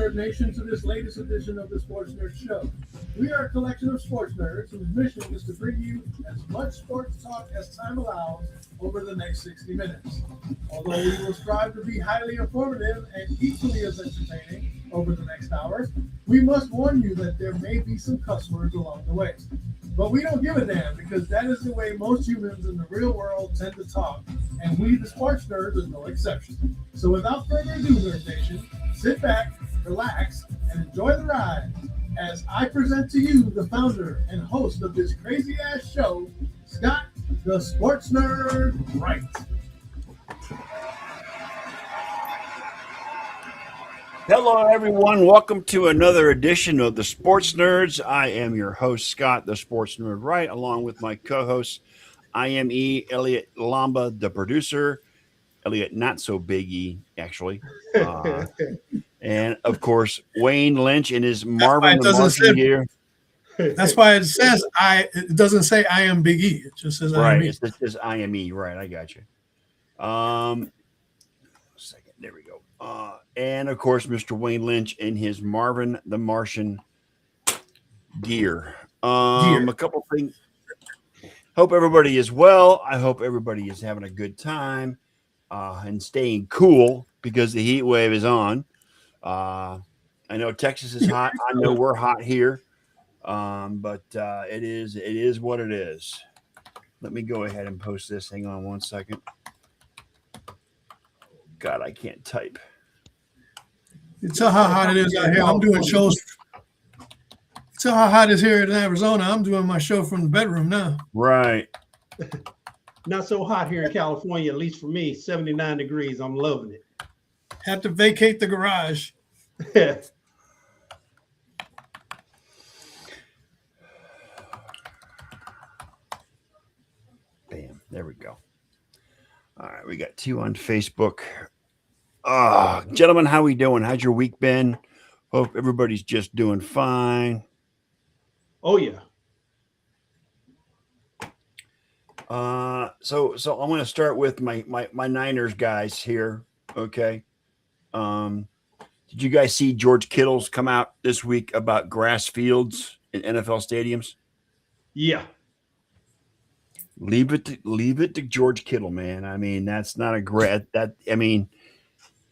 Nerd Nation, to this latest edition of the Sports Nerd Show. We are a collection of sports nerds whose mission is to bring you as much sports talk as time allows over the next 60 minutes. Although we will strive to be highly informative and equally as entertaining over the next hours, we must warn you that there may be some cuss words along the way. But we don't give a damn, because that is the way most humans in the real world tend to talk, and we, the sports nerds, are no exception. So without further ado, Nerd Nation, sit back, relax, and enjoy the ride as I present to you the founder and host of this crazy-ass show, Scott, the Sports Nerd Wright. Hello, everyone. Welcome to another edition of the Sports Nerds. I am your host, Scott, the Sports Nerd Wright, along with my co-host, IME Elliot Lamba, the producer. Elliot, not so biggie, actually. And, of course, Wayne Lynch in his Marvin the Martian gear. That's why it says it doesn't say I am Big E. It just says right, IME. It says IME. Right, I got you. Second, there we go. And, of course, Mr. Wayne Lynch in his Marvin the Martian gear. A couple things. Hope everybody is well. I hope everybody is having a good time and staying cool because the heat wave is on. I know Texas is hot. I know we're hot here, but it is what it is. Let me go ahead and post this. Hang on one second. God, I can't type. You tell how hot it is out here. I'm doing shows. Tell how hot it is here in Arizona. I'm doing my show from the bedroom now. Right. Not so hot here in California, at least for me. 79 degrees. I'm loving it. Had to vacate the garage. Bam. There we go. All right, we got two on Facebook. Gentlemen, how we doing? How's your week been? Hope everybody's just doing fine. Oh yeah. So I'm going to start with my Niners guys here. Okay. Did you guys see George Kittle's come out this week about grass fields in NFL stadiums? Yeah. Leave it to George Kittle, man. I mean, that's not a great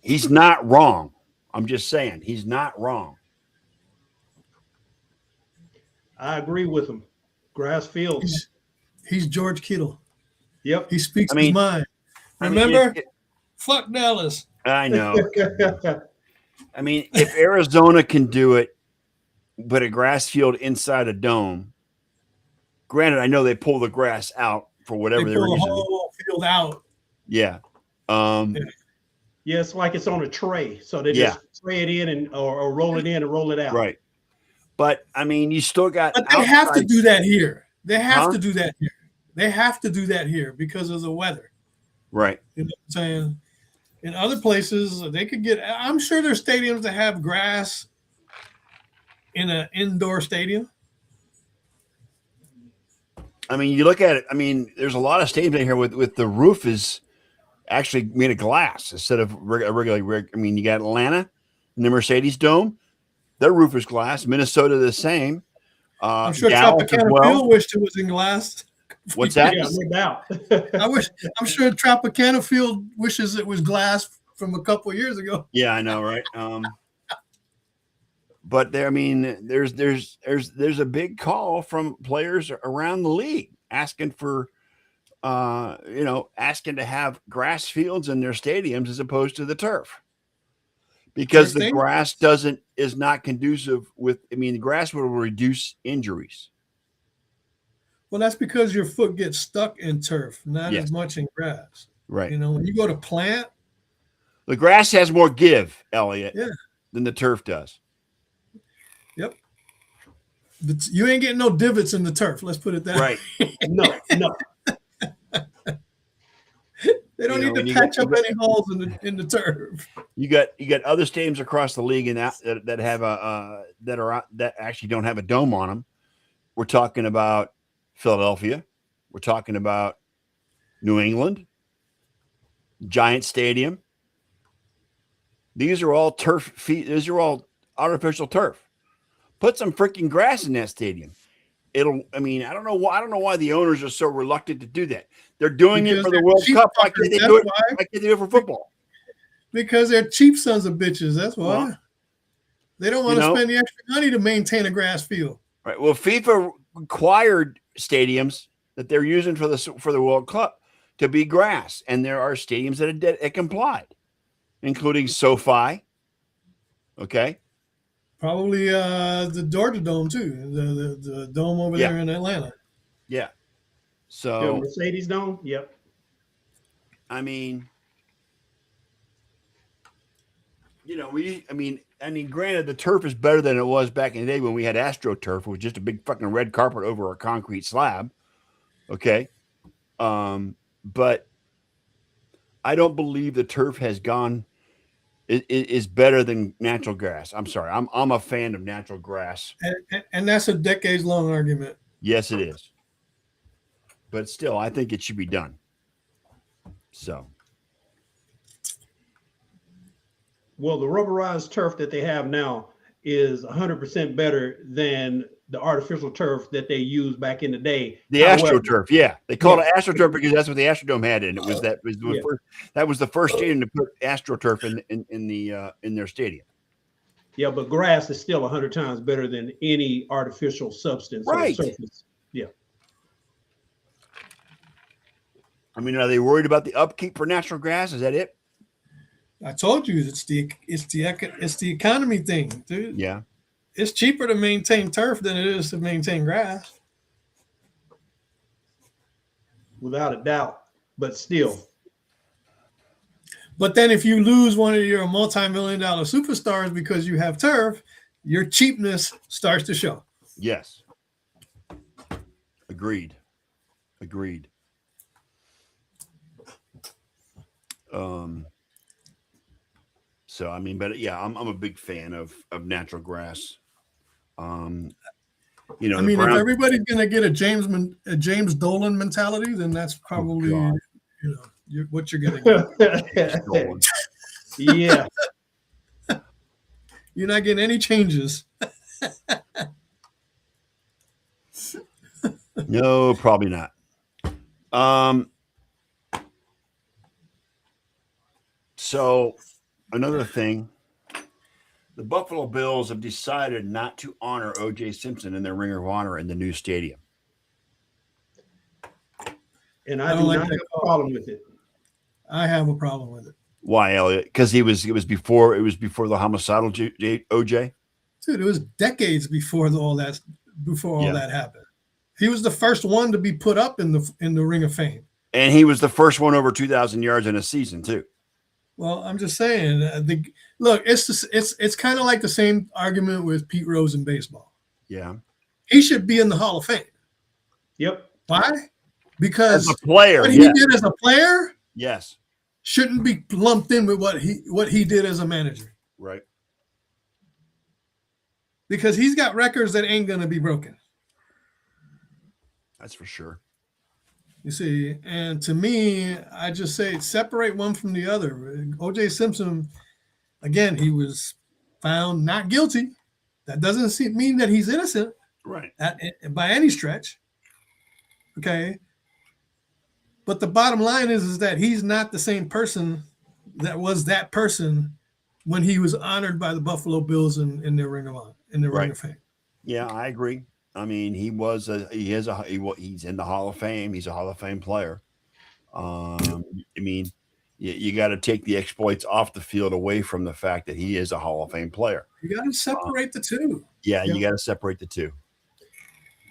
he's not wrong. I'm just saying he's not wrong. I agree with him. Grass fields. He's George Kittle. Yep. He speaks his mind. Remember? Fuck Dallas. I know. I mean, if Arizona can do it, but a grass field inside a dome, granted, I know they pull the grass out for whatever they reason. The whole field out. Yeah. Yeah, it's like it's on a tray. So they just tray it in or roll it in and roll it out. Right. But, I mean, you still got. But they have to do that here. They have to do that here. They have to do that here because of the weather. Right. You know what I'm saying? In other places, they could get. I'm sure there's stadiums that have grass in an indoor stadium. I mean, you look at it. I mean, there's a lot of stadiums in here with the roof is actually made of glass instead of regular. I mean, you got Atlanta and the Mercedes Dome. Their roof is glass. Minnesota the same. I'm sure Tropicana Field wished it was in glass. What's that? Yeah, no doubt. I'm sure Tropicana Field wishes it was glass from a couple of years ago. Yeah, I know, right? But there, I mean, there's a big call from players around the league asking for, asking to have grass fields in their stadiums as opposed to the turf, because the grass is not conducive with. I mean, the grass will reduce injuries. Well, that's because your foot gets stuck in turf, not as much in grass. Right. You know, when you go to plant, the grass has more give, Elliot, than the turf does. Yep. But you ain't getting no divots in the turf. Let's put it that way. Right. No. They don't need to patch up any holes in the turf. You got other stadiums across the league and that have that actually don't have a dome on them. We're talking about Philadelphia. We're talking about New England, Giant Stadium. These are all turf feet. These are all artificial turf. Put some freaking grass in that stadium. I don't know why the owners are so reluctant to do that. They're doing it Because for the they're World cheap Cup. Why fuckers, can't they that's do it? why. Why can't they do it for football? Because they're cheap sons of bitches. That's why. Well, They don't want to spend the extra money to maintain a grass field. Right. Well, FIFA required stadiums that they're using for the World Cup to be grass, and there are stadiums that complied, including SoFi. Okay. Probably the Georgia Dome too, the dome over there in Atlanta. Yeah. The So Mercedes Dome. Yep. I mean, granted, the turf is better than it was back in the day when we had AstroTurf, which was just a big fucking red carpet over a concrete slab. Okay. But I don't believe the turf has gone is better than natural grass. I'm sorry. I'm a fan of natural grass. And that's a decades-long argument. Yes, it is. But still, I think it should be done. So. Well, the rubberized turf that they have now is 100% better than the artificial turf that they used back in the day. The AstroTurf, yeah. They called it AstroTurf because that's what the Astrodome had in it. That was the first stadium to put AstroTurf in their stadium. Yeah, but grass is still 100 times better than any artificial substance or surface. Yeah. I mean, are they worried about the upkeep for natural grass? Is that it? I told you it's the economy thing, dude. Yeah. It's cheaper to maintain turf than it is to maintain grass. Without a doubt, but still. But then if you lose one of your multi-million-dollar superstars because you have turf, your cheapness starts to show. Yes. Agreed. So I mean, but yeah, I'm a big fan of natural grass. If everybody's gonna get a James Dolan mentality, then that's probably what you're gonna get. Yeah. You're not getting any changes. No, probably not. So another thing, the Buffalo Bills have decided not to honor O.J. Simpson in their Ring of Honor in the new stadium. And I do not have a problem with it. I have a problem with it. Why, Elliot? Because it was before the homicidal OJ. Dude, it was decades before all that happened. He was the first one to be put up in the Ring of Fame, and he was the first one over 2,000 yards in a season too. Well, I'm just saying. It's kind of like the same argument with Pete Rose in baseball. Yeah, he should be in the Hall of Fame. Yep. Why? Because as a player, what he did as a player, yes, shouldn't be lumped in with what he did as a manager. Right. Because he's got records that ain't gonna be broken. That's for sure. You see, and to me, I just say separate one from the other. O.J. Simpson, again, he was found not guilty. That doesn't mean that he's innocent, right? By any stretch. Okay. But the bottom line is that he's not the same person that was that person when he was honored by the Buffalo Bills in their Ring of Honor, in their Ring of Fame. Yeah, I agree. I mean, he's in the Hall of Fame. He's a Hall of Fame player. I mean, you got to take the exploits off the field away from the fact that he is a Hall of Fame player. You got to separate the two. Yeah, you got to separate the two.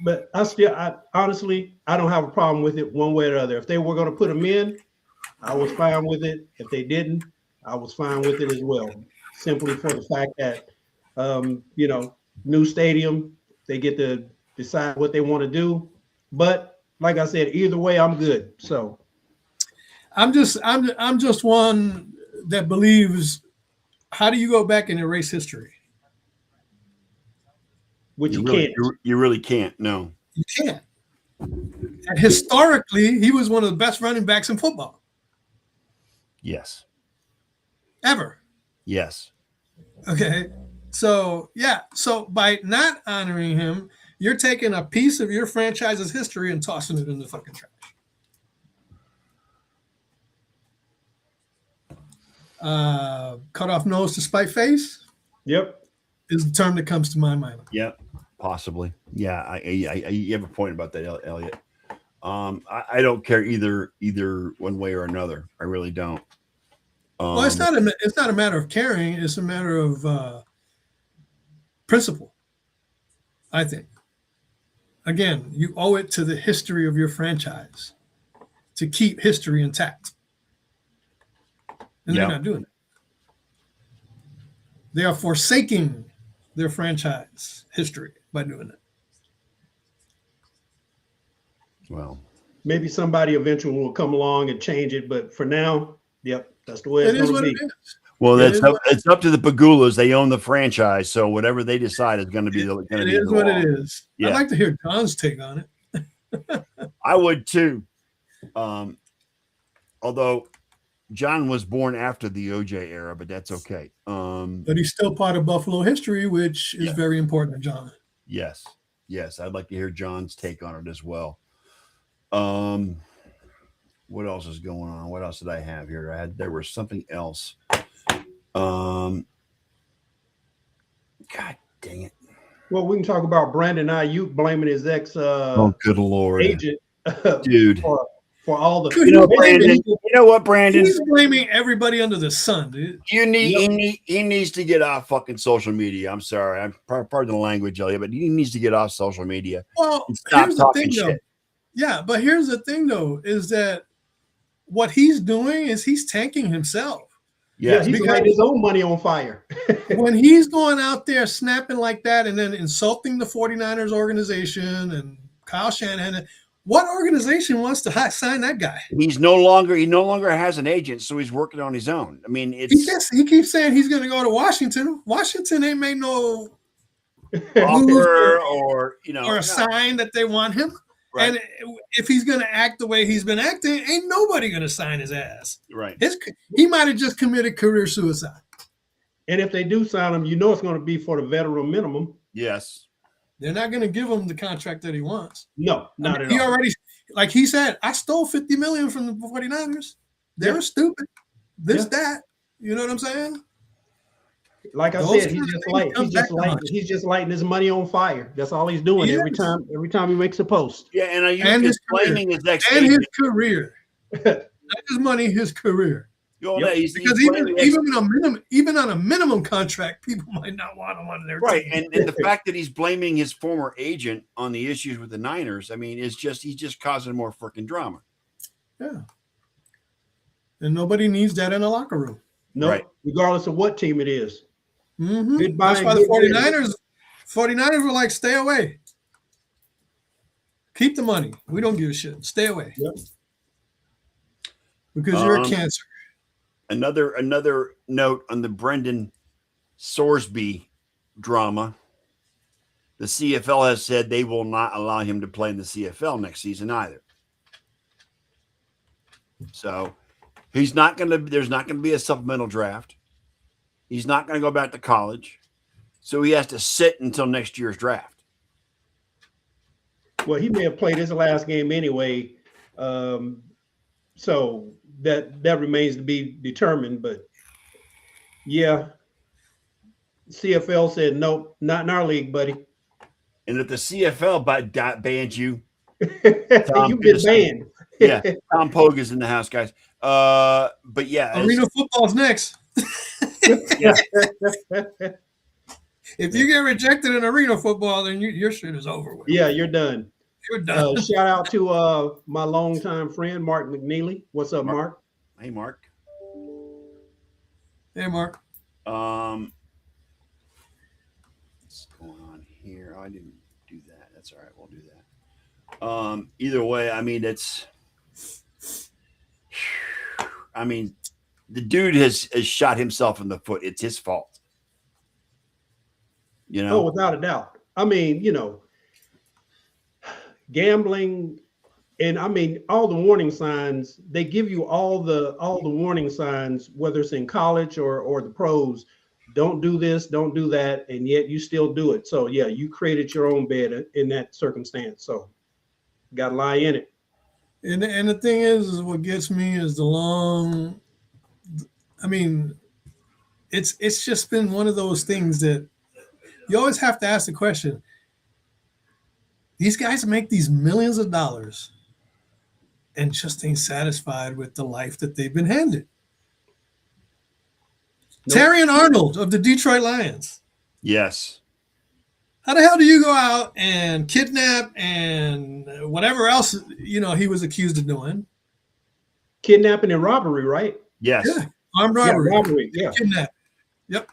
But honestly, I don't have a problem with it one way or the other. If they were going to put him in, I was fine with it. If they didn't, I was fine with it as well. Simply for the fact that, new stadium, they get to decide what they want to do. But like I said, either way, I'm good. So I'm just one that believes. How do you go back and erase history? Which you can't. You really can't. No, you can't. And historically, he was one of the best running backs in football. Yes. Ever. Yes. Okay. So yeah, so by not honoring him, you're taking a piece of your franchise's history and tossing it in the fucking trash. Cut off nose to spite face. Yep. Is the term that comes to my mind. Yeah, possibly. Yeah, I you have a point about that, Elliot. I don't care either one way or another. I really don't. Well, it's not a matter of caring. It's a matter of principle. I think. Again, you owe it to the history of your franchise to keep history intact, and they're not doing it. They are forsaking their franchise history by doing it. Well, maybe somebody eventually will come along and change it, but for now, yep, that's the way it's going to be. It is. Well, it's up to the Pagulas. They own the franchise, so whatever they decide is going to be the law. It is what it is. Yeah. I'd like to hear John's take on it. I would too. Although John was born after the OJ era, but that's okay. But he's still part of Buffalo history, which is very important to John. Yes. I'd like to hear John's take on it as well. What else is going on? What else did I have here? There was something else. God dang it. Well, we can talk about Brandon Ayuk blaming his ex oh, good Lord. agent, dude, for all the. You know, Brandon. You know what, Brandon? He's blaming everybody under the sun, dude. He needs to get off fucking social media. I'm sorry. I'm pardon the language, Elliot, but he needs to get off social media. Well, and stop here's the talking thing, shit. though. Yeah, but here's the thing, though, is that what he's doing is he's tanking himself. Yes, he's lighting his own money on fire. When he's going out there snapping like that and then insulting the 49ers organization and Kyle Shanahan, what organization wants to sign that guy? He no longer has an agent, so he's working on his own. I mean, he keeps saying he's going to go to Washington. Washington ain't made no offer or a sign that they want him. Right. And if he's going to act the way he's been acting, ain't nobody going to sign his ass. Right. He might have just committed career suicide. And if they do sign him, it's going to be for the veteran minimum. Yes. They're not going to give him the contract that he wants. No, not at all. He already, like he said, I stole $50 million from the 49ers. They were stupid. That. You know what I'm saying? Like I said, he's just lighting his money on fire. That's all he's doing every time he makes a post. Yeah, and his blaming his ex and his career. Not his money, his career. Because even on a minimum contract, people might not want him on their team. And the Right. fact that he's blaming his former agent on the issues with the Niners, I mean, he's just causing more freaking drama. Yeah. And nobody needs that in a locker room. No, regardless of what team it is. Mm-hmm. That's why the 49ers were like, stay away. Keep the money. We don't give a shit. Stay away. Yep. Because you're a cancer. Another note on the Brendan Sorsby drama. The CFL has said they will not allow him to play in the CFL next season either. So there's not going to be a supplemental draft. He's not going to go back to college. So he has to sit until next year's draft. Well, he may have played his last game anyway. So that remains to be determined. But yeah, CFL said, nope, not in our league, buddy. And if the CFL bans you, you get banned. Yeah, Tom Pogue is in the house, guys. But yeah, Arena football's next. Yeah. If you get rejected in arena football, then your shit is over with. Yeah, you're done. You're done. Shout out to my longtime friend, Mark McNeely. What's up, Mark? Hey, Mark. Hey, Mark. What's going on here? Oh, I didn't do that. That's all right. We'll do that. Either way, I mean, the dude has shot himself in the foot. It's his fault. Oh, without a doubt. I mean, gambling, and I mean, all the warning signs, they give you all the warning signs, whether it's in college or the pros, don't do this, don't do that, and yet you still do it. So yeah, you created your own bed in that circumstance. So got to lie in it. And the thing is what gets me is the long. I mean, it's just been one of those things that you always have to ask the question. These guys make these millions of dollars and just ain't satisfied with the life that they've been handed. Nope. Terrion Arnold of the Detroit Lions. Yes. How the hell do you go out and kidnap and whatever else, he was accused of doing? Kidnapping and robbery, right? Yes. Yeah. Armed robbery. Yeah, robbery. Yeah. Kidnap. Yep.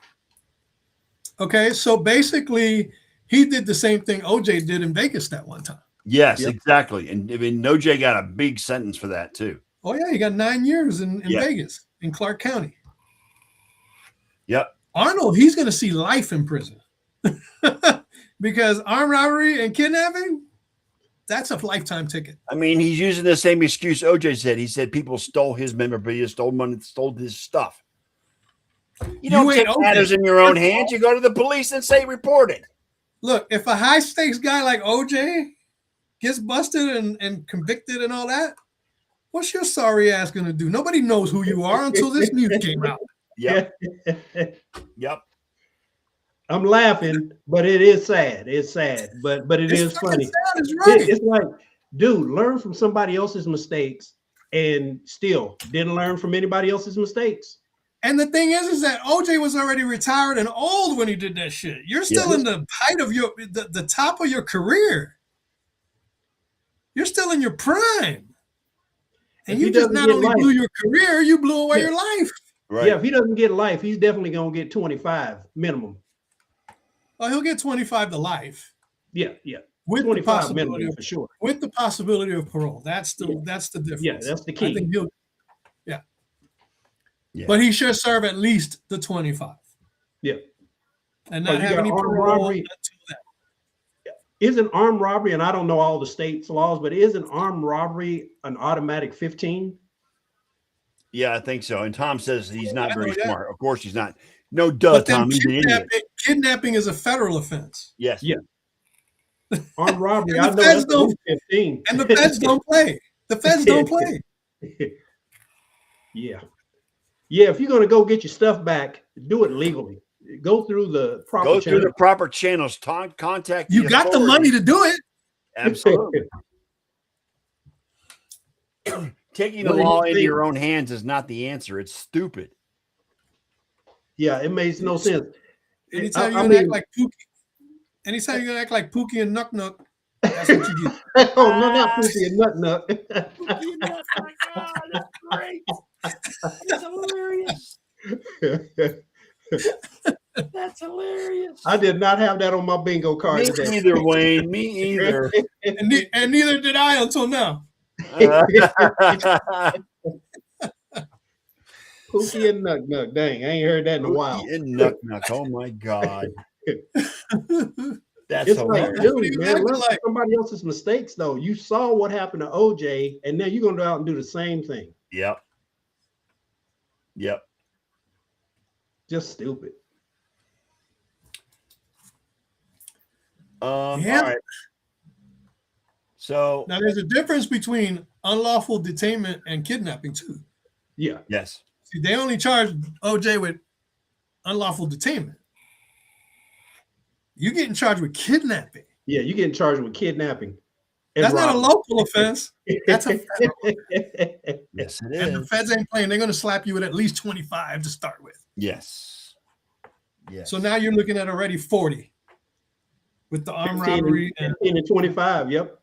Okay, so basically, he did the same thing OJ did in Vegas that one time. Yes, Yep. exactly. And I mean, OJ got a big sentence for that too. Oh, yeah, he got 9 years in Yeah. Vegas, in Clark County. Yep. Arnold, he's going to see life in prison. Because armed robbery and kidnapping, that's a lifetime ticket. I mean, he's using the same excuse OJ said. He said people stole his memorabilia, stole money, stole his stuff. You don't ain't take OJ. matters in your own hands. You go to the police and say report it. Look, if a high stakes guy like OJ gets busted and convicted and all that, what's your sorry ass going to do? Nobody knows who you are until this news came out. Yep. Yep. I'm laughing, but it is sad. It's sad, but it is fucking funny. sad, it's right. It's like, dude, learn from somebody else's mistakes, and still didn't learn from anybody else's mistakes. And the thing is that OJ was already retired and old when he did that shit. You're still in the height of the top of your career. You're still in your prime. And you just not only blew your career, you blew away your life. Right. Yeah, if he doesn't get life, he's definitely gonna get 25 minimum. Well, he'll get 25 to life. Yeah. With 25 minimum for sure. With the possibility of parole. That's the difference. Yeah, that's the key. I think yeah. But he should serve at least the 25. Yeah. And not have any parole until that. Isn't armed robbery, and I don't know all the states' laws, but isn't armed robbery an automatic 15? Yeah, I think so. And Tom says he's not very that. smart. Of course he's not. No, duh, But then Tom. He's an idiot. kidnapping is a federal offense. Yes. Yeah. Armed robbery, And I know that's 15. And the feds don't play. The feds don't play. Yeah. Yeah, if you're going to go get your stuff back, do it legally. Go through the proper Go channels. through the proper channels. Contact. You got the money to do it. Absolutely. Taking the law into your own hands is not the answer. It's stupid. Yeah, it makes no sense. Anytime you're gonna act like Pookie and Nuck Nuck, that's what you get. Oh, no, not Pookie and Nut Nut. That's great. That's hilarious. That's hilarious. I did not have that on my bingo card Me today. either, Wayne. Me either. And neither did I until now. Pookie and Nut Nut. Dang, I ain't heard that in a while. And Nuck Nuck. Oh my God. That's It's like, hilarious. dude, man, learn from somebody else's mistakes, though. You saw what happened to OJ, and now you're going to go out and do the same thing. Yep. Just stupid. All right. So Now there's a difference between unlawful detainment and kidnapping too. Yeah. yes. See, they only charged OJ with unlawful detainment. You getting charged with kidnapping. Yeah, you're getting charged with kidnapping. That's not a local offense. That's a federal. Yes, it And the is. feds ain't playing. They're going to slap you with at least 25 to start with. Yes. Yes. So now you're looking at already 40 with the armed 15 robbery. And 15 and 25. Yep.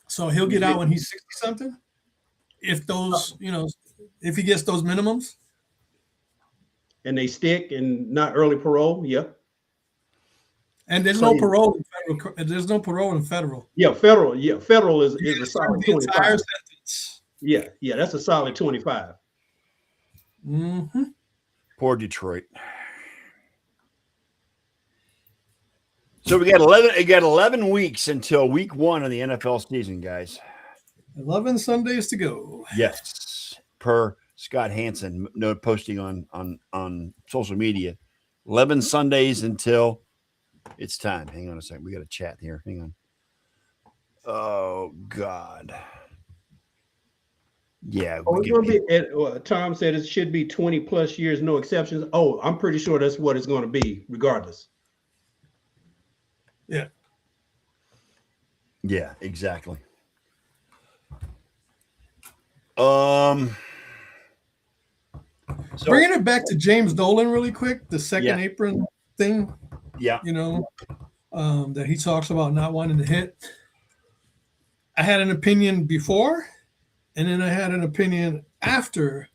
so he'll get out when he's 60 something. If those, if he gets those minimums. And they stick and not early parole. Yep. And there's no parole in federal. There's no parole in federal. Yeah, federal. Yeah, federal is a solid the entire 25. sentence. Yeah, that's a solid 25. Mm-hmm. Poor Detroit. So we got 11 weeks until week 1 of the NFL season, guys. 11 Sundays to go. Yes. Per Scott Hansen posting on social media. 11 Sundays until it's time. Hang on a second. We got a chat here. Hang on. Oh God. Yeah. It's going to be. Tom said it should be 20 plus years, no exceptions. Oh, I'm pretty sure that's what it's going to be, regardless. Yeah. Yeah. Exactly. So, bringing it back to James Dolan really quick, the second apron thing. Yeah. That he talks about not wanting to hit. I had an opinion before, and then I had an opinion after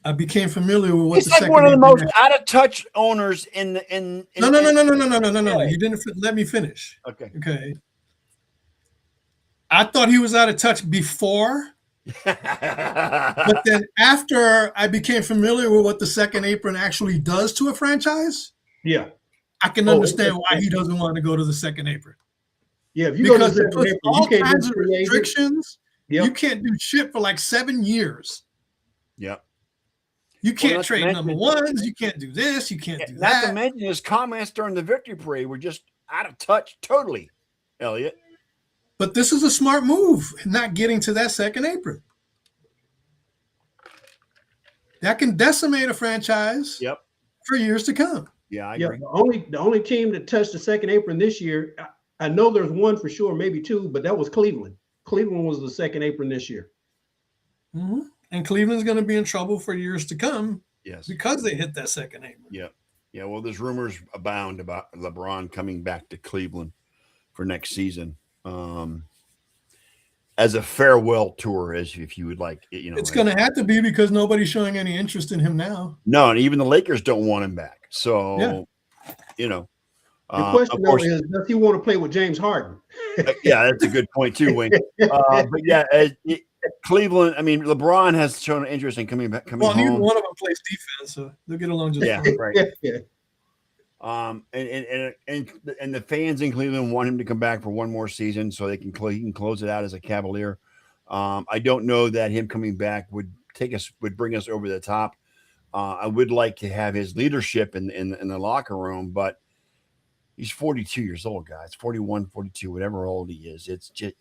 I became familiar with what he's the like second one of the apron most is. out of touch owners in No. You didn't let me finish. Okay. I thought he was out of touch before. But then after I became familiar with what the second apron actually does to a franchise, I can understand why he doesn't want to go to the second apron. Yeah, if you because go to it puts apron, all you can't kinds do of free agent. restrictions. Yep. You can't do shit for like 7 years. Yep. You can't not to trade mention- number ones. You can't do this. You can't do Not that. to mention his comments during the victory parade were just out of touch totally, Elliot. But this is a smart move, not getting to that second apron. That can decimate a franchise Yep. for years to come. Yeah, I Yeah, agree. the only team that touched the second apron this year, I know there's one for sure, maybe two, but that was Cleveland. Cleveland was the second apron this year. Mm-hmm. And Cleveland's going to be in trouble for years to come Yes. because they hit that second apron. Yeah. Yeah. Well, there's rumors abound about LeBron coming back to Cleveland for next season. As a farewell tour, as if you would like, It's going to have to be because nobody's showing any interest in him now. No, and even the Lakers don't want him back. So, The question though is, does he want to play with James Harden? Yeah, that's a good point too, Wayne. But yeah, Cleveland. I mean, LeBron has shown an interest in coming back. Well, neither home. one of them plays defense, so they'll get along just Yeah, fine. right. And the fans in Cleveland want him to come back for one more season so he can close it out as a Cavalier. I don't know that him coming back would bring us over the top. I would like to have his leadership in the locker room, but he's 42 years old, guys. 41, 42, whatever old he is. It's just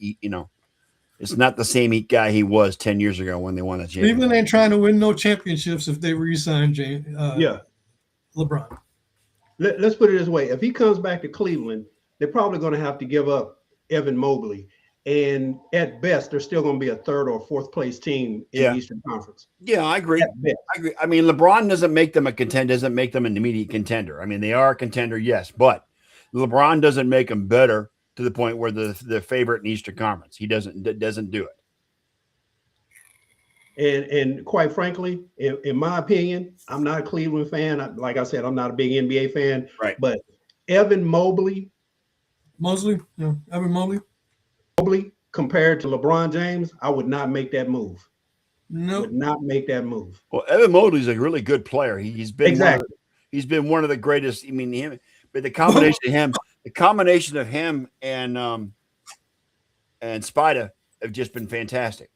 it's not the same guy he was 10 years ago when they won a championship. Cleveland ain't trying to win no championships if they re-sign LeBron. Let's put it this way. If he comes back to Cleveland, they're probably going to have to give up Evan Mobley. And at best, they're still going to be a third or fourth place team in the Eastern Conference. Yeah, I agree. At best. I agree. I mean, LeBron doesn't make them doesn't make them an immediate contender. I mean, they are a contender, yes, but LeBron doesn't make them better to the point where the favorite in Eastern Conference. He doesn't do it. And quite frankly, in my opinion, I'm not a Cleveland fan. Like I said, I'm not a big NBA fan. Right. But Evan Mobley compared to LeBron James, I would not make that move. No, would not make that move. Well, Evan Mobley's a really good player. He's been exactly. He's been one of the greatest. I mean, him, but the combination of him and Spida have just been fantastic.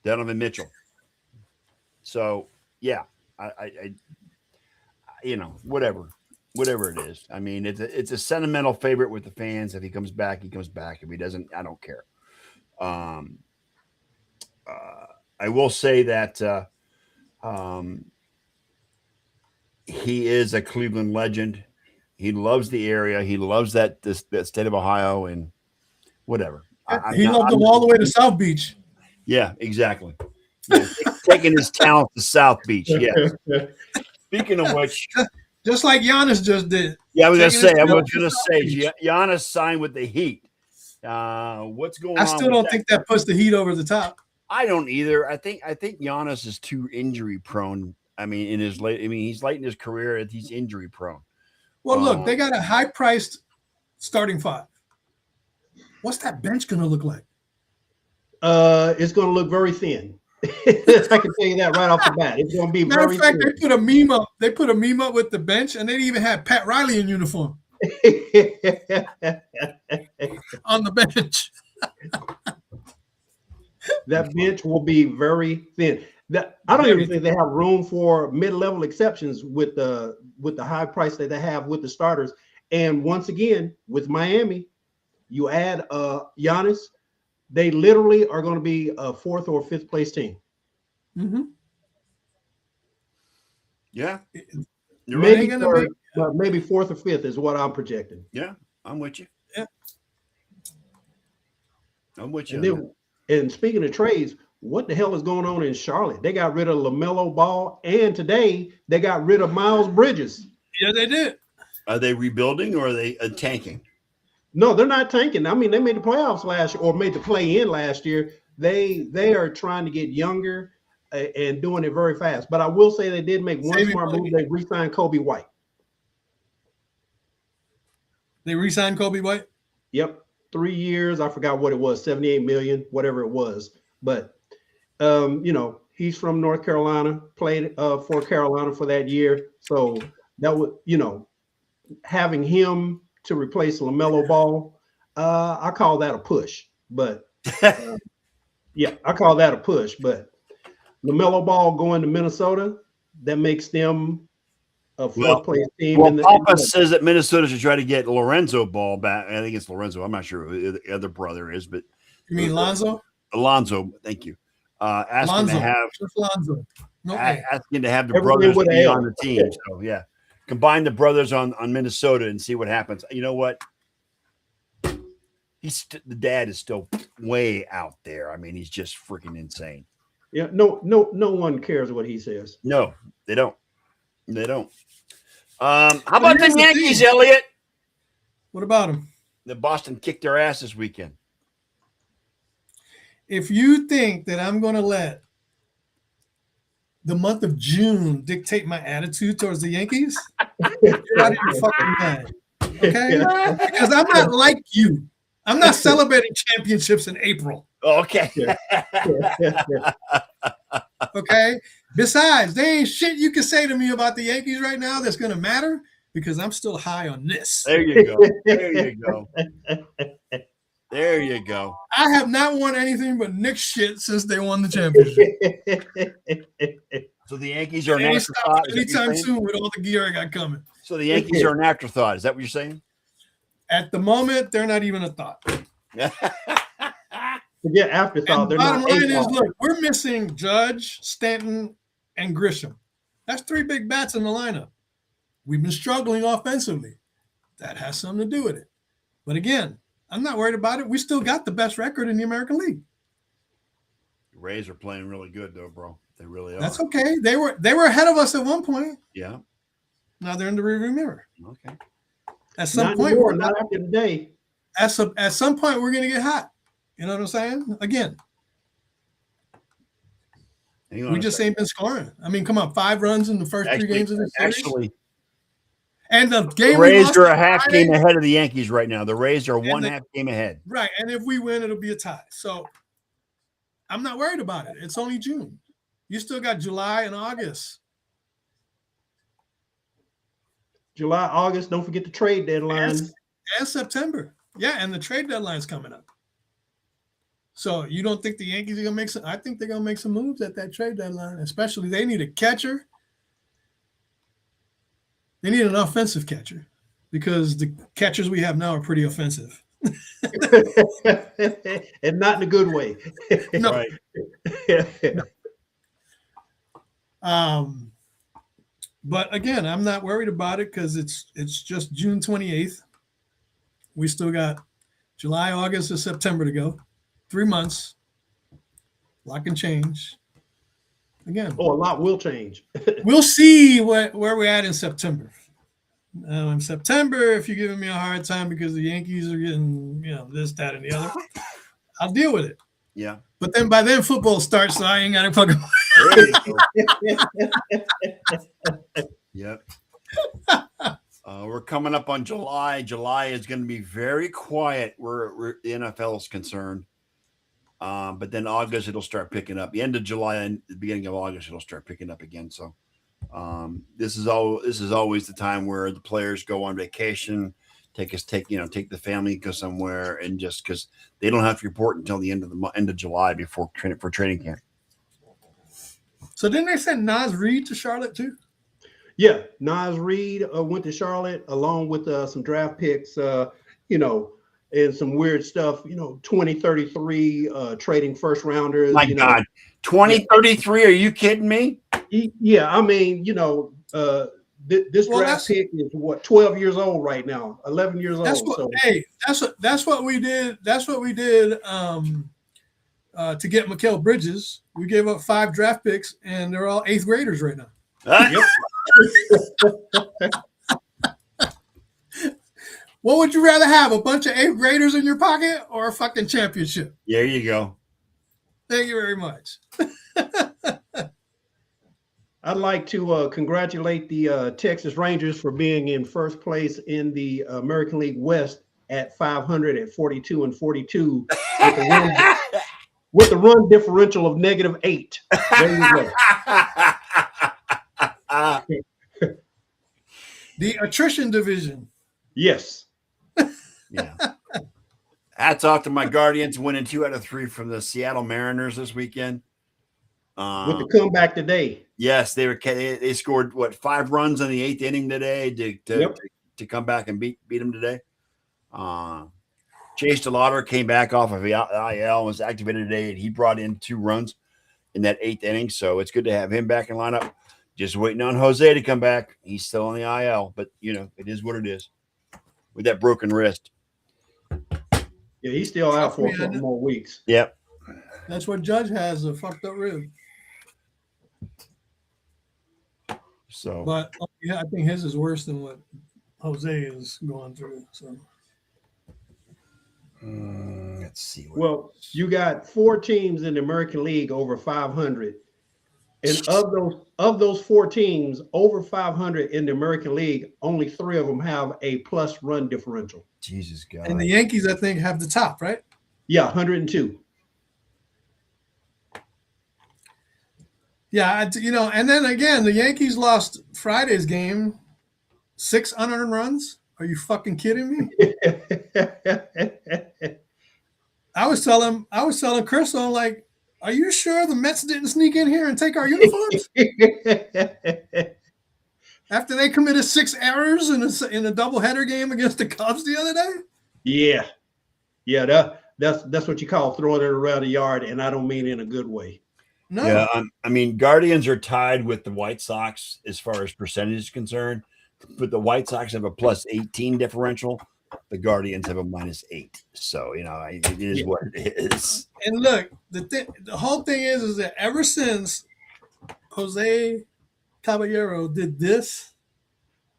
Donovan Mitchell. So yeah, I whatever it is. I mean, it's a sentimental favorite with the fans. If he comes back, he comes back. If he doesn't, I don't care. I will say that he is a Cleveland legend. He loves the area. He loves that state of Ohio and whatever. He loved them all the way to South Beach. Yeah, exactly. Yeah, taking his talent to South Beach. Yes. Speaking of which, just like Giannis just did. Yeah, I was going to say, Giannis signed with the Heat. What's going on? I still don't think that puts the Heat over the top. I don't either. I think Giannis is too injury prone. I mean, he's late in his career. He's injury prone. Well, look, they got a high priced starting five. What's that bench going to look like? It's going to look very thin. I can tell you that right off the bat. It's going to be Matter very of fact, thin. they put a meme up. They put a meme up with the bench, and they even had Pat Riley in uniform on the bench. That bench will be very thin. I don't even think they have room for mid-level exceptions with the high price that they have with the starters. And once again, with Miami, you add Giannis, they literally are going to be a 4th or 5th place team. Mm-hmm. Yeah. You're maybe right. Maybe 4th or 5th is what I'm projecting. Yeah, I'm with you. Yeah. I'm with you. And speaking of trades, what the hell is going on in Charlotte? They got rid of LaMelo Ball, and today they got rid of Miles Bridges. Yeah, they did. Are they rebuilding or are they tanking? No, they're not tanking. I mean, they made the playoffs last year or made the play-in last year. They are trying to get younger and doing it very fast. But I will say they did make one smart move. They re-signed Kobe White. They re-signed Kobe White? Yep. 3 years. I forgot what it was, 78 million, whatever it was. But, you know, he's from North Carolina, played for Carolina for that year. So that would, you know, having him to replace LaMelo Ball, I call that a push. But, yeah, I call that a push. But LaMelo Ball going to Minnesota, that makes them a 4th place team. Well, Papa says that Minnesota should try to get Lorenzo Ball back. I think it's Lorenzo. I'm not sure who the other brother is, but you mean Lonzo? Alonzo, thank you. Asking to have Lonzo. No, asking to have the brothers be on the team. So yeah, combine the brothers on Minnesota and see what happens. You know what? The dad is still way out there. I mean, he's just freaking insane. Yeah, no one cares what he says. No, they don't. They don't. How about the Yankees, Elliot? What about them? The Boston kicked their ass this weekend. If you think that I'm going to let the month of June dictate my attitude towards the Yankees, you're out of your fucking mind. Okay? Because I'm not like you. I'm not celebrating championships in April. Okay. Okay. Besides, there ain't shit you can say to me about the Yankees right now that's going to matter because I'm still high on this. There you go. There you go. There you go. I have not won anything but Knicks shit since they won the championship. So the Yankees are an afterthought anytime soon with all the gear I got coming. So the Yankees are an afterthought. Is that what you're saying? At the moment, they're not even a thought. Forget afterthought. The bottom line is, look, we're missing Judge, Stanton, and Grisham. That's 3 big bats in the lineup. We've been struggling offensively. That has something to do with it. But again, I'm not worried about it. We still got the best record in the American League. The Rays are playing really good, though, bro. They really are. That's okay. They were ahead of us at one point. Yeah. Now they're in the rearview mirror. Okay. At some point, not after today. At some point, we're going to get hot. You know what I'm saying? Again, we just ain't been scoring. I mean, come on, 5 runs in the first 3 games of the series. Actually, and the game Rays are a half game ahead of the Yankees right now. The Rays are one half game ahead. Right, and if we win, it'll be a tie. So I'm not worried about it. It's only June. You still got July and August. July, August. Don't forget the trade deadline. And September. Yeah, and the trade deadline's coming up. So you don't think the Yankees are going to make some? I think they're going to make some moves at that trade deadline, especially they need a catcher. They need an offensive catcher because the catchers we have now are pretty offensive. And not in a good way. No. Right. No. But again, I'm not worried about it because it's just June 28th. We still got July, August, and September to go. 3 months. A lot can change. Again. Oh, a lot will change. We'll see where we're at in September. In September, if you're giving me a hard time because the Yankees are getting, this, that, and the other, I'll deal with it. Yeah. But then by then football starts, so I ain't got to fucking. Yep. We're coming up on July. July is going to be very quiet where the NFL is concerned. But then August, it'll start picking up. The end of July and the beginning of August, it'll start picking up again. So this is always the time where the players go on vacation. take the family, go somewhere, and just because they don't have to report until the end of July before training camp. So didn't they send Nas Reed to Charlotte too? Yeah, Nas Reed went to Charlotte along with some draft picks, and some weird stuff, 2033 trading first rounders. My God, 2033? Are you kidding me? Yeah, I mean, this draft pick is 12 years old right now, 11 years old. That's what we did. That's what we did to get Mikal Bridges. We gave up 5 draft picks, and they're all 8th graders right now. Yep. What would you rather have, a bunch of 8th graders in your pocket or a fucking championship? There you go. Thank you very much. I'd like to congratulate the Texas Rangers for being in first place in the American League West at 500 at 42-42 with the run differential of -8. There you go. The attrition division. Yes. Yeah. Hats off to my Guardians winning 2 out of 3 from the Seattle Mariners this weekend. With the comeback today. Yes, they scored 5 runs in the 8th inning today to come back and beat them today. Chase DeLauder came back off of IL and was activated today, and he brought in 2 runs in that 8th inning. So it's good to have him back in lineup. Just waiting on Jose to come back. He's still on the IL, but it is what it is with that broken wrist. Yeah, he's still out for a couple more weeks. Yep. That's what Judge has, a fucked up rib. So, but I think his is worse than what Jose is going through. So let's see. Well, you got 4 teams in the American League over 500, and of those 4 teams over 500 in the American League, only 3 of them have a plus run differential. Jesus God. And the Yankees, I think, have the top, right? Yeah, 102. Yeah, and then again, the Yankees lost Friday's game, 6 unearned runs. Are you fucking kidding me? I was telling Chris, I'm like, are you sure the Mets didn't sneak in here and take our uniforms? After they committed 6 errors in a doubleheader game against the Cubs the other day? Yeah, that's what you call throwing it around the yard, and I don't mean in a good way. No. Yeah, I mean, Guardians are tied with the White Sox as far as percentage is concerned, but the White Sox have a plus 18 differential. The Guardians have a -8. So, it is what it is. And look, the whole thing is that ever since Jose Caballero did this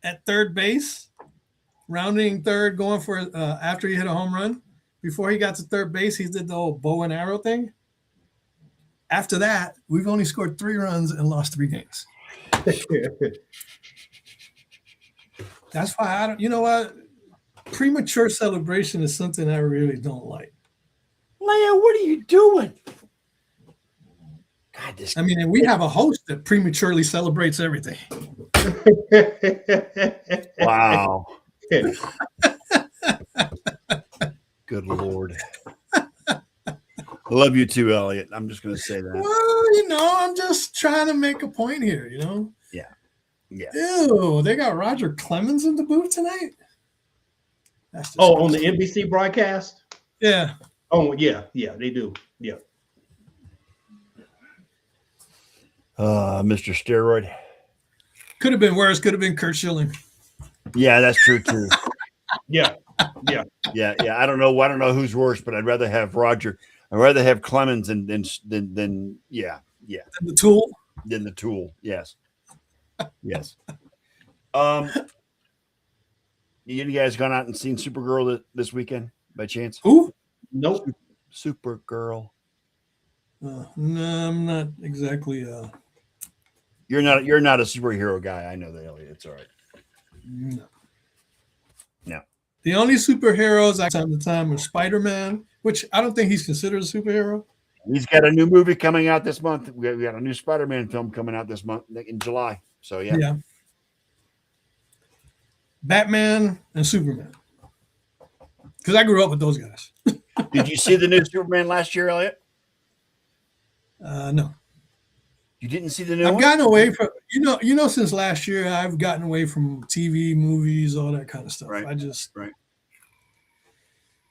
at third base, rounding third, going for after he hit a home run, before he got to third base, he did the old bow and arrow thing. After that, we've only scored 3 runs and lost 3 games. That's why I don't. You know what? Premature celebration is something I really don't like. Leia, what are you doing? God, this. I mean, and we have a host that prematurely celebrates everything. Wow. Good Lord. I love you too, Elliot. I'm just going to say that. Well, I'm just trying to make a point here, Yeah. Yeah. Ew, they got Roger Clemens in the booth tonight? On the NBC broadcast? Yeah. Oh, yeah, they do. Yeah. Mr. Steroid. Could have been worse. Could have been Kurt Schilling. Yeah, that's true too. Yeah. I don't know who's worse, but I'd rather have Roger. I'd rather have Clemens than yeah. And the Tool. Than the Tool. Yes. Yes. You guys gone out and seen Supergirl this weekend by chance? Who? Nope. Supergirl. No, I'm not exactly. You're not a superhero guy. I know that, Elliot. It's all right. No. The only superheroes I time to time are Spider-Man, which I don't think he's considered a superhero. He's got a new movie coming out this month. We got a new Spider-Man film coming out this month in July. So yeah. Batman and Superman. because I grew up with those guys. Did you see the new Superman last year, Elliot? No, You didn't see the new I've one? gotten away from since last year. I've gotten away from TV, movies, all that kind of stuff. Right. Right.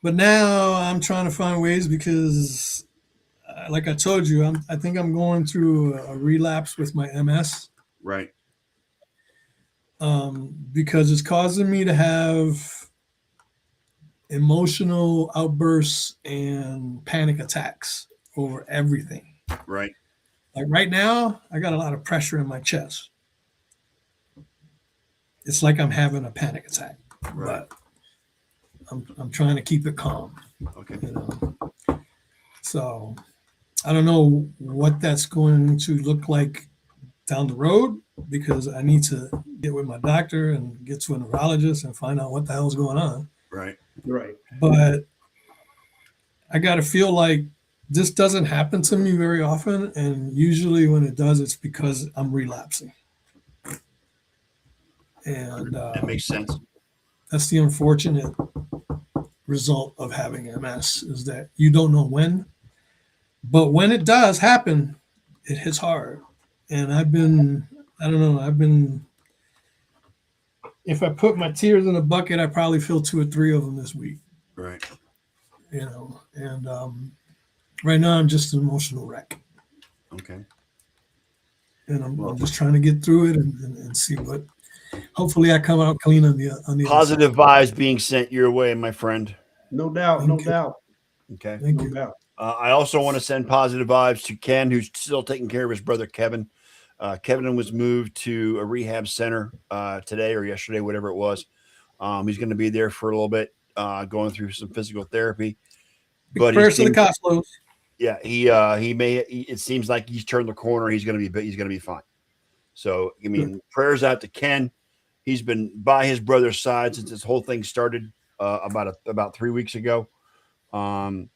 But now I'm trying to find ways because, like I told you, I think I'm going through a relapse with my MS. Right. Because it's causing me to have emotional outbursts and panic attacks over everything. Right. Like right now, I got a lot of pressure in my chest. It's like I'm having a panic attack, Right. but I'm trying to keep it calm. Okay. You know? So I don't know what that's going to look like down the road because I need to get with my doctor and get to a neurologist and find out what the hell's going on. Right. Right. But I got to feel like this doesn't happen to me very often. And usually when it does, it's because I'm relapsing. And That makes sense. that's the unfortunate result of having MS is that you don't know when. But when it does happen, it hits hard. And if I put my tears in a bucket, I probably feel 2 or 3 of them this week. Right. You know, and right now I'm just an emotional wreck. Okay. And I'm just trying to get through it and see what. Hopefully, I come out clean on the Positive vibes being sent your way, my friend. No doubt. No doubt. Okay. Thank No you. doubt. I also want to send positive vibes to Ken, who's still taking care of his brother Kevin. Kevin was moved to a rehab center today or yesterday, whatever it was. He's going to be there for a little bit, going through some physical therapy. But Prayers to the Cosmos. yeah, it seems like he's turned the corner. He's going to be fine. So I mean, prayers out to Ken. He's been by his brother's side since this whole thing started about 3 weeks ago. And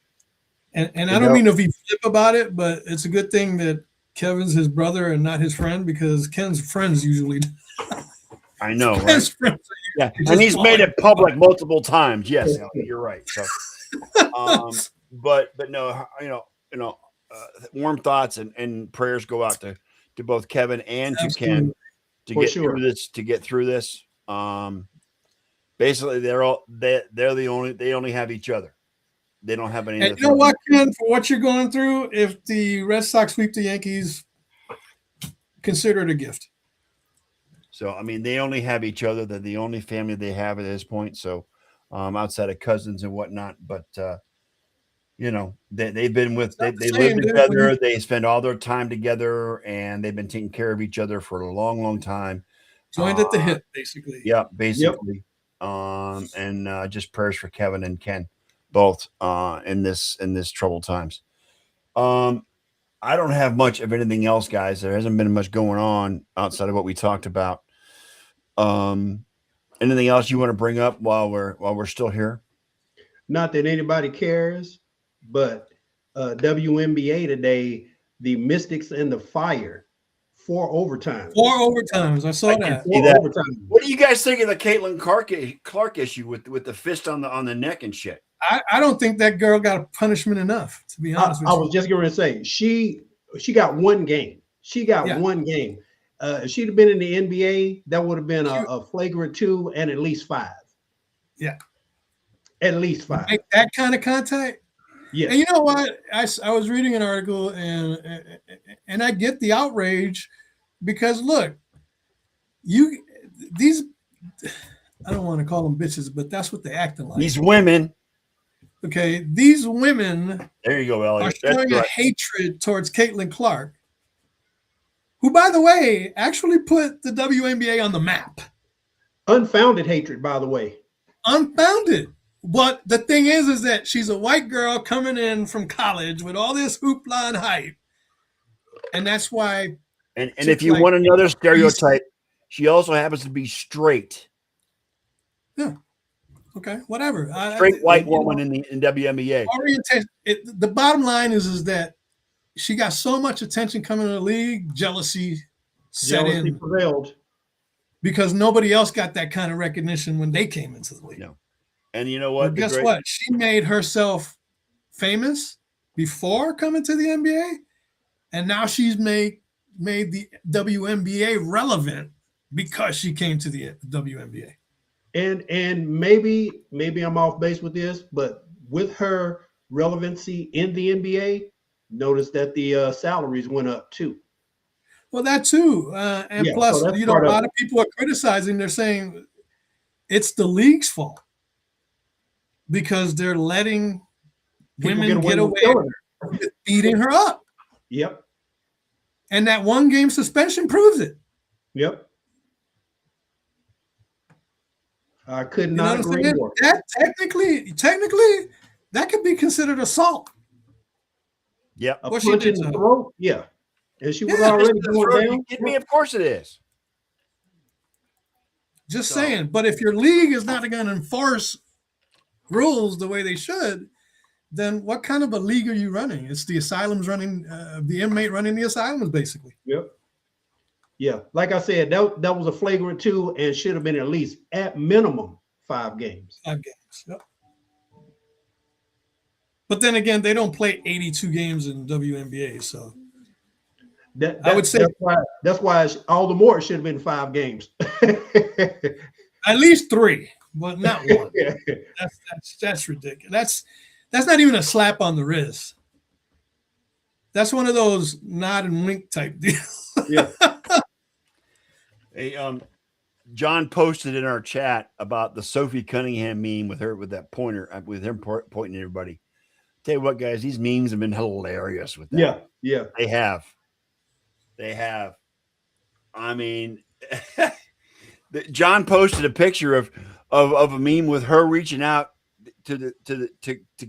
I don't mean to be flip about it, but it's a good thing that Kevin's his brother and not his friend because Ken's friends usually. I know, right? Ken's friends Yeah, and he's made it public multiple times. Yes, Elliot, you're right. So, but no, warm thoughts and prayers go out to both Kevin and to Ken to get through this. Basically, they only have each other. They don't have any. And you know what, Ken? For what you're going through, if the Red Sox sweep the Yankees, consider it a gift. So I mean, they only have each other. They're the only family they have at this point. So outside of cousins and whatnot, but they've been they live together. They spend all their time together, and they've been taking care of each other for a long, long time. Joined at the hip, basically. Yeah, basically. Yep. And just prayers for Kevin and Ken, both in this troubled times. I don't have much of anything else, guys. There hasn't been much going on outside of what we talked about. Anything else you want to bring up while we're still here? Not that anybody cares, but WNBA today, the Mystics and the Fire, 4 overtimes. 4 overtimes. I saw that. 4 overtimes. What do you guys think of the Caitlin Clark issue with the fist on the neck and shit? I don't think that girl got a punishment enough, to be honest with you. I was just going to say she got one game. She got one game. If she'd have been in the NBA, that would have been a flagrant 2 and at least 5. Yeah. At least 5. Make that kind of contact? Yeah. And you know what? I was reading an article and I get the outrage because look, these I don't want to call them bitches, but that's what they're acting like. These women. Okay, these women there you go, Elliot. are showing a hatred towards Caitlin Clark, who, by the way, actually put the WNBA on the map. Unfounded hatred, by the way. Unfounded. But the thing is that she's a white girl coming in from college with all this hoopla and hype. And that's why. And if you want another stereotype, she also happens to be straight. Yeah. Okay, whatever. Straight white woman in WNBA. Orientation. The bottom line is that she got so much attention coming to the league, jealousy set in. Prevailed. Because nobody else got that kind of recognition when they came into the league. No. And you know Well, what? guess what? She made herself famous before coming to the NBA, and now she's made the WNBA relevant because she came to the WNBA. And maybe I'm off base with this, but with her relevancy in the NBA, notice that the salaries went up too. Well, that too, and Yeah, plus, so that's you know, part a of lot it. of people are criticizing. They're saying it's the league's fault because they're letting People women get with away killing her. with beating her up, Yep, and that one game suspension proves it. yep. I could You know not what I'm agree saying? more. That technically, that could be considered assault. Yep. A What she punch did in to the her. throat, yeah. And she was Yeah, already Mr. going Throat, down. you kidding me? Of course it is. Just So- saying. But if your league is not going to enforce rules the way they should, then what kind of a league are you running? It's the asylums running, the inmate running the asylums, basically. Yep. Yeah, like I said, that was a flagrant 2 and should have been at least at minimum 5 games. 5 games. Yep. But then again, they don't play 82 games in WNBA, so I would say that's why all the more it should have been 5 games. at least 3, but not 1. That's ridiculous. That's not even a slap on the wrist. That's one of those nod and wink type deals. Yeah. Hey, John posted in our chat about the Sophie Cunningham meme with that pointer, with him pointing at everybody. Tell you what, guys, these memes have been hilarious with that. Yeah. They have. I mean, John posted a picture of a meme with her reaching out to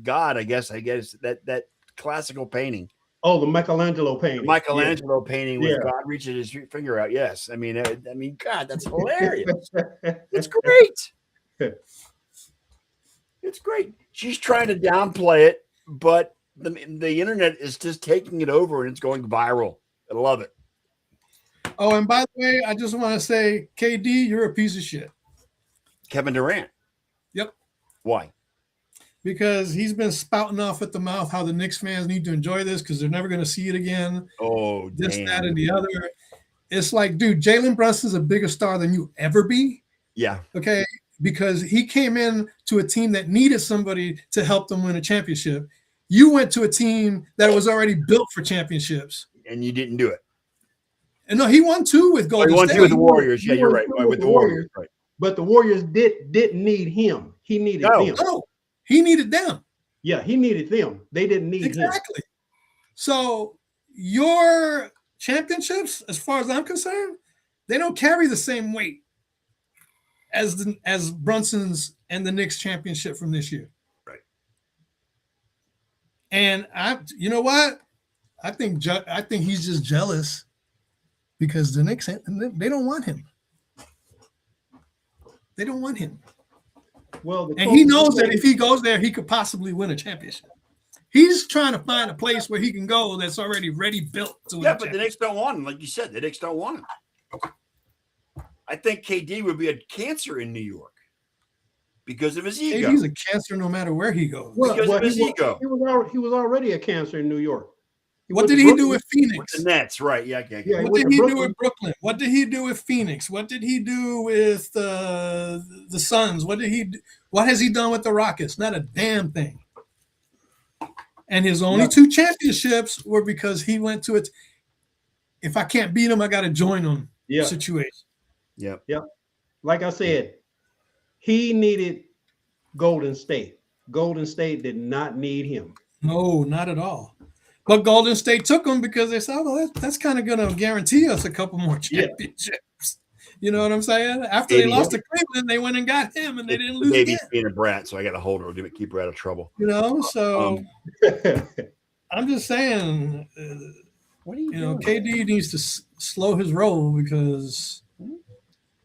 God. I guess that classical painting. Oh, the Michelangelo painting. Michelangelo painting with Yeah. God reaching his finger out. Yes, I mean, God, that's hilarious. It's great. It's great. She's trying to downplay it, but the internet is just taking it over and it's going viral. I love it. Oh, and by the way, I just want to say, KD, you're a piece of shit. Kevin Durant. Yep. Why? Because he's been spouting off at the mouth how the Knicks fans need to enjoy this because they're never going to see it again. Oh, This, damn. that, and the other. It's like, dude, Jalen Brunson's a bigger star than you ever be. Yeah. Okay. Because he came in to a team that needed somebody to help them win a championship. You went to a team that was already built for championships. And you didn't do it. And no, he won 2 with Golden He won State. 2 with the Warriors. Yeah, He you're won right. 2 With the Warriors. Right. But the Warriors didn't need him. He needed No. them. No, he needed them. Yeah, he needed them. They didn't need him. Exactly. So your championships, as far as I'm concerned, they don't carry the same weight as Brunson's and the Knicks championship from this year. Right. And you know what? I think he's just jealous because the Knicks, they don't want him. They don't want him. Well, And he knows that if he goes there, he could possibly win a championship. He's trying to find a place where he can go that's already ready built to win. Yeah, but the Knicks don't want him. Like you said, the Knicks don't want him. I think KD would be a cancer in New York because of his ego. He's a cancer no matter where he goes. because of his ego. He was already a cancer in New York. What did he do with Phoenix? With the Nets, right? Yeah. Yeah, What went did to he do Brooklyn. with Brooklyn? What did he do with Phoenix? What did he do with the Suns? What has he done with the Rockets? Not a damn thing. And his only 2 championships were because he went to it. If I can't beat him, I got to join him. Yeah. Situation. Yep. Like I said, he needed Golden State. Golden State did not need him. No, not at all. But Golden State took him because they said, "Oh, that's kind of going to guarantee us a couple more championships." You know what I'm saying? After they lost to Cleveland, they went and got him, and they didn't lose Baby's again. being a brat, so I got to hold her, keep her out of trouble. You know, so I'm just saying, What are you you know, doing? KD needs to slow his roll because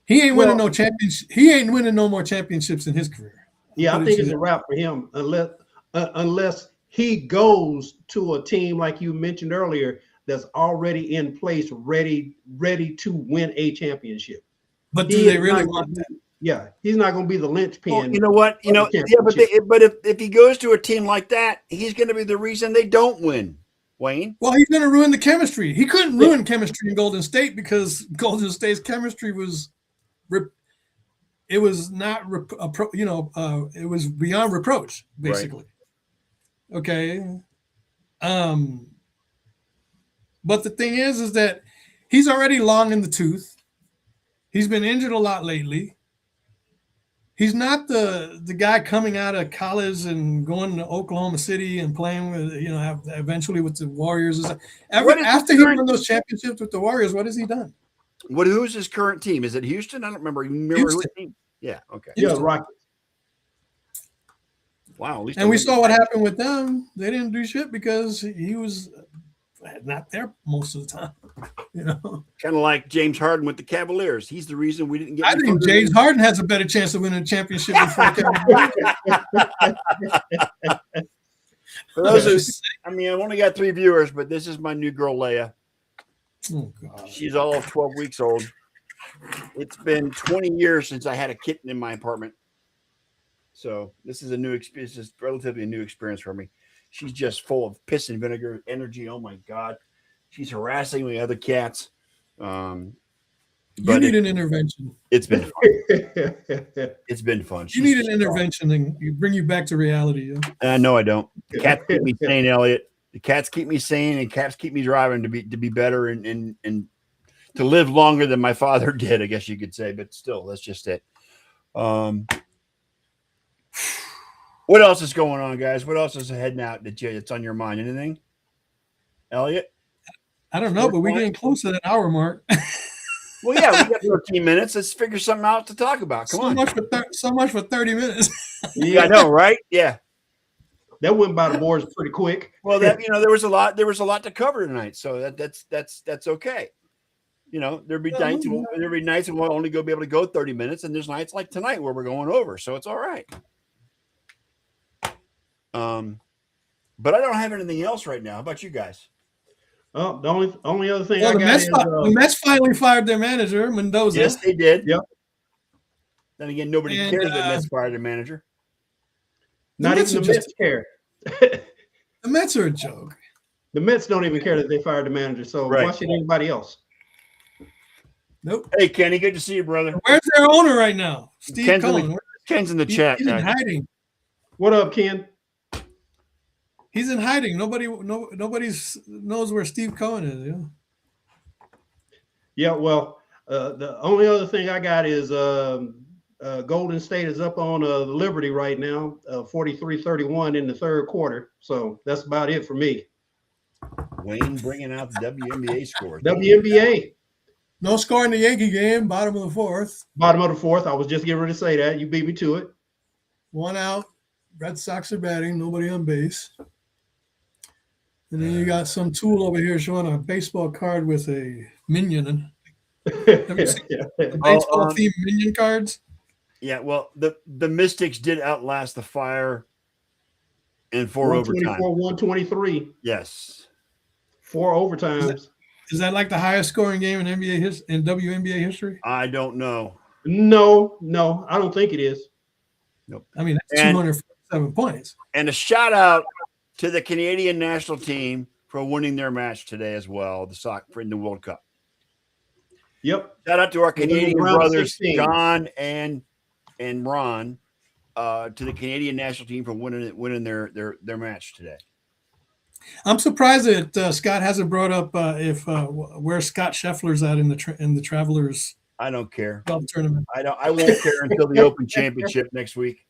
he ain't winning no championship. He ain't winning no more championships in his career. Yeah, I Put it think to it's a that. wrap for him unless he goes to a team like you mentioned earlier that's already in place, ready to win a championship. But He do they is really not- want that? Yeah, he's not going to be the linchpin. Well, you know what? You know, yeah, but if he goes to a team like that, he's going to be the reason they don't win. Wayne. Well, he's going to ruin the chemistry. He couldn't ruin chemistry in Golden State because Golden State's chemistry was, it was not, it was beyond reproach, basically. Right. Okay. But the thing is that he's already long in the tooth. He's been injured a lot lately. He's not the guy coming out of college and going to Oklahoma City and playing with, eventually with the Warriors. After he won those championships with the Warriors, what has he done? Who's his current team? Is it Houston? I don't remember. Who team? Yeah. Okay. Yeah, Rockets. Wow. At least and we saw what happened with them. They didn't do shit because he was not there most of the time. Kind of like James Harden with the Cavaliers. He's the reason we didn't get. I think James Harden has a better chance of winning a championship before Kevin Durant. For those I've only got 3 viewers, but this is my new girl, Leia. Oh, God. She's all of 12 weeks old. It's been 20 years since I had a kitten in my apartment. So this is a new experience. It's relatively a new experience for me. She's just full of piss and vinegar energy. Oh, my God. She's harassing the other cats. You need an intervention. It's been fun. It's been fun. You need an intervention and bring you back to reality. No, I don't. The cats keep me sane, Elliot. The cats keep me sane, and cats keep me driving to be better and to live longer than my father did, I guess you could say. But still, that's just it. What else is going on, guys? What else is heading out that's on your mind? Anything, Elliot? I don't know, but we're getting close to that hour mark. Well, yeah, we got 13 minutes. Let's figure something out to talk about. Come on. So much for 30 minutes. Yeah, I know, right? Yeah. That went by the boards pretty quick. Well, there was a lot to cover tonight, so that's okay. There'd be nights and we'll only be able to go 30 minutes, and there's nights like tonight where we're going over, so it's all right. But I don't have anything else right now. How about you guys? Oh, the only other thing the Mets finally fired their manager, Mendoza. Yes, they did. Yep. Then again, nobody cares that Mets fired their manager. Not even the Mets care. The Mets are a joke. The Mets don't even care that they fired the manager. So why should anybody else? Nope. Hey, Kenny, good to see you, brother. Where's their owner right now? Steve Cohen. Ken's in the chat. He's in hiding. What up, Ken? He's in hiding. Nobody knows where Steve Cohen is. Yeah. Well, the only other thing I got is Golden State is up on Liberty right now, 43-31 in the third quarter. So that's about it for me. Wayne bringing out the WNBA scores. WNBA. No score in the Yankee game. Bottom of the fourth. Bottom of the fourth. I was just getting ready to say that. You beat me to it. 1 out. Red Sox are batting. Nobody on base. And then you got some tool over here showing a baseball card with a minion. Have you seen the baseball themed minion cards? Yeah, well, the Mystics did outlast the Fire in 4 overtimes. 123. Yes. 4 overtimes. Is that like the highest scoring game in WNBA history? I don't know. No, I don't think it is. Nope. I mean, that's 247 points. And a shout out to the Canadian national team for winning their match today as well, the soccer in the World Cup. Yep. Shout out to our Canadian brothers, 16. John and Ron, to the Canadian national team for winning their match today. I'm surprised that Scott hasn't brought up where Scott Scheffler's at in the Travelers. I don't care. Golf tournament. I won't care until the Open Championship next week.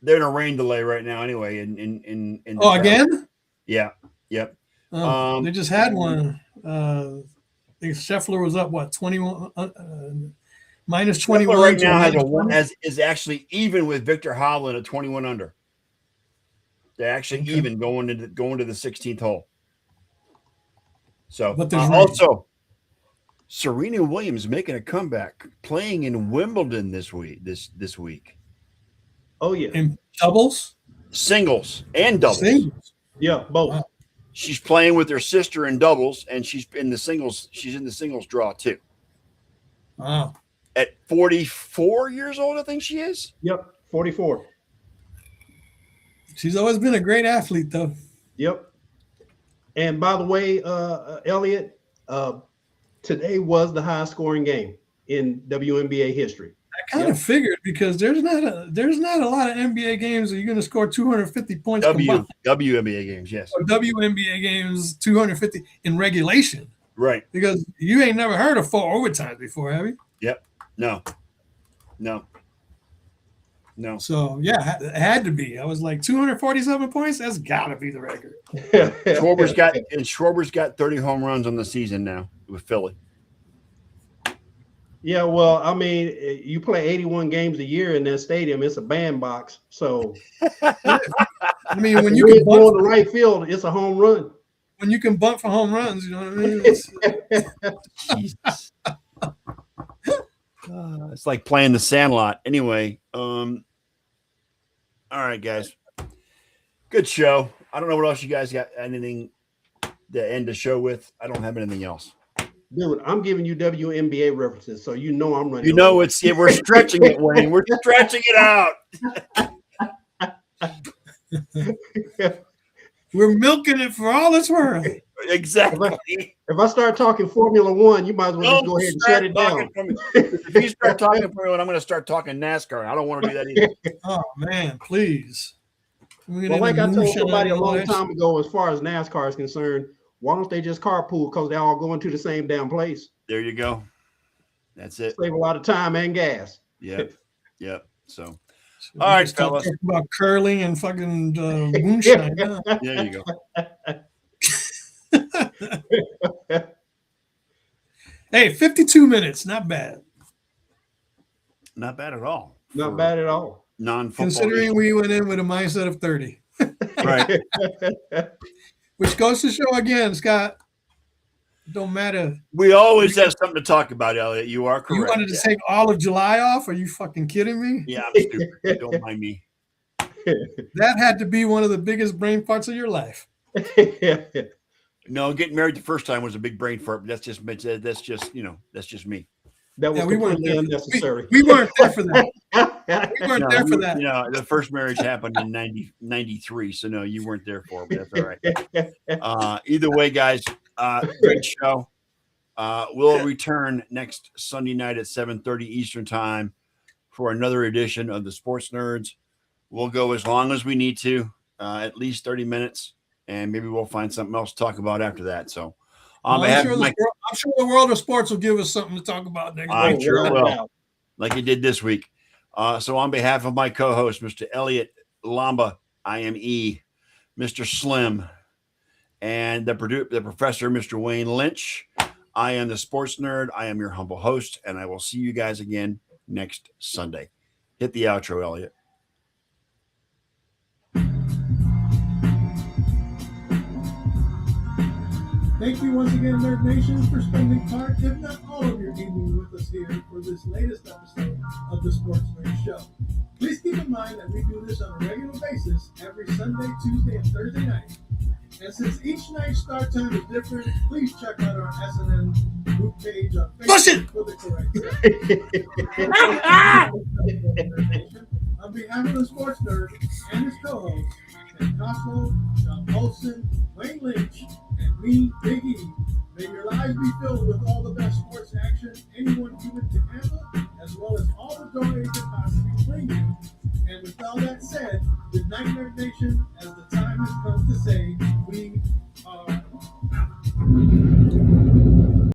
They're in a rain delay right now, anyway. In again? Yeah. Yep. They just had one. I think Scheffler was up 21 minus 21 right now is actually even with Victor Hovland at 21 under. They're actually even going to the 16th hole. So, but also Serena Williams making a comeback, playing in Wimbledon this week. Oh yeah, in doubles, singles, and doubles. Singles. Yeah, both. Wow. She's playing with her sister in doubles, and she's in the singles. She's in the singles draw too. Wow. at 44 years old, I think she is. Yep, 44. She's always been a great athlete, though. Yep. And by the way, Elliot, today was the highest scoring game in WNBA history. I kind of figured because there's not a lot of NBA games that you're going to score 250 points. WNBA games, yes. Or WNBA games 250 in regulation. Right. Because you ain't never heard of 4 overtimes before, have you? Yep. No. So yeah, it had to be. I was like 247 points. That's got to be the record. Schwarber's got 30 home runs on the season now with Philly. Yeah, well, I mean, you play 81 games a year in that stadium. It's a bandbox. So, I mean, when you can can go bunt, on the right field, it's a home run. when you can bunt for home runs, you know what I mean? Jesus. It's like playing the Sandlot. Anyway, all right, guys. Good show. I don't know what else you guys got. Anything to end the show with? I don't have anything else. Dude, I'm giving you WNBA references, so you know I'm running. You know, we're stretching it, Wayne. We're stretching it out. We're milking it for all it's worth. Exactly. If I start talking Formula One, you might as well just go ahead and shut it down. If you start talking Formula One, I'm going to start talking NASCAR. I don't want to do that either. Oh man, please. Well, like I told somebody a long time ago, as far as NASCAR is concerned, why don't they just carpool because they're all going to the same damn place? There you go. That's it. Save a lot of time and gas. Yep. So all right, fellas. Talk about curling and fucking moonshine. Yeah. There you go. Hey, 52 minutes, not bad. Not bad at all. Not bad at all. Non-football. Considering we went in with a mindset of 30. Right. Which goes to show again, Scott, it don't matter. We always have something to talk about, Elliot. You are correct. You wanted to take all of July off? Are you fucking kidding me? Yeah, I'm stupid. Don't mind me. That had to be one of the biggest brain farts of your life. No, getting married the first time was a big brain fart. But that's just me. That was completely unnecessary. We weren't there for that. We weren't there for that. You know, the first marriage happened in 93. So no, you weren't there for it, but that's all right. Either way, guys, great show. We'll return next Sunday night at 7:30 Eastern time for another edition of the Sports Nerds. We'll go as long as we need to, at least 30 minutes, and maybe we'll find something else to talk about after that. So I'm sure the world of sports will give us something to talk about next week. I'm sure it will, like it did this week. So on behalf of my co-host, Mr. Elliot Lamba, IME, Mr. Slim, and the professor, Mr. Wayne Lynch, I am the Sports Nerd. I am your humble host, and I will see you guys again next Sunday. Hit the outro, Elliot. Thank you once again, Nerd Nation, for spending part, if not all of your evening with us here for this latest episode of the Sports Nerd Show. Please keep in mind that we do this on a regular basis every Sunday, Tuesday, and Thursday night. And since each night's start time is different, please check out our SNN group page on Facebook for the correct. On behalf of the Sports Nerd and his co-hosts, Ken Costco, John Olson, Wayne Lynch, and me, Big E, may your lives be filled with all the best sports action anyone human can handle, as well as all the joy it can possibly bring you. And with all that said, good night, Nerd Nation, as the time has come to say we are out.